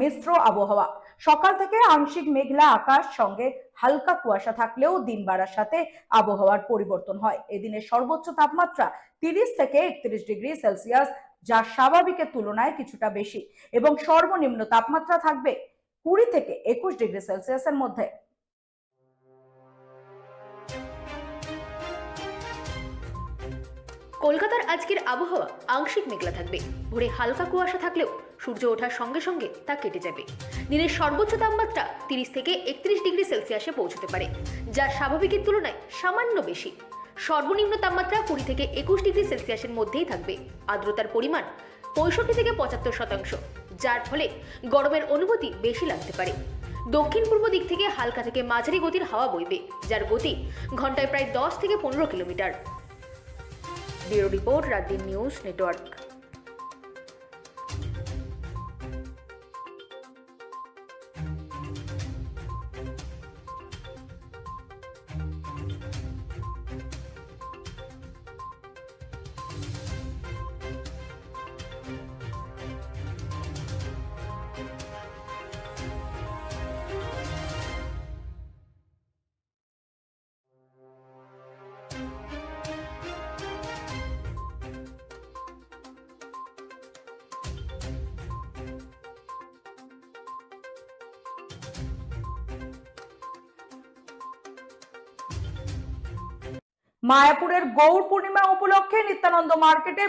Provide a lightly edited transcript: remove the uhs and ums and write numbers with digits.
মিশ্র আবহাওয়া। সকাল থেকে আংশিক মেঘলা আকাশ, সঙ্গে হালকা কুয়াশা থাকলেও দিন বাড়ার সাথে আবহাওয়ার পরিবর্তন হয়। এদিনের সর্বোচ্চ তাপমাত্রা 30 থেকে 31 ডিগ্রি সেলসিয়াস, যা স্বাভাবিকের তুলনায় কিছুটা বেশি, এবং সর্বনিম্ন তাপমাত্রা থাকবে 20 থেকে 21 ডিগ্রি সেলসিয়াসের মধ্যে। কলকাতার আজকের আবহাওয়া আংশিক মেঘলা থাকবে। ভোরে হালকা কুয়াশা থাকলেও সূর্য ওঠার সঙ্গে সঙ্গে তা কেটে যাবে। দিনের সর্বোচ্চ তাপমাত্রা 30 থেকে 31 ডিগ্রি সেলসিয়াসে পৌঁছতে পারে, যা স্বাভাবিকের তুলনায় সামান্য বেশি। সর্বনিম্ন তাপমাত্রা 20 থেকে 21 ডিগ্রি সেলসিয়াসের মধ্যেই থাকবে। আর্দ্রতার পরিমাণ 65 থেকে 75%, যার ফলে গরমের অনুভূতি বেশি লাগতে পারে। দক্ষিণ পূর্ব দিক থেকে হালকা থেকে মাঝারি গতির হাওয়া বইবে, যার গতি ঘন্টায় প্রায় 10 থেকে 15 kilometre. Bureau report, রাতদিন news network. মায়াপুরের গৌর পূর্ণিমা উপলক্ষে নিত্যানন্দ মার্কেটে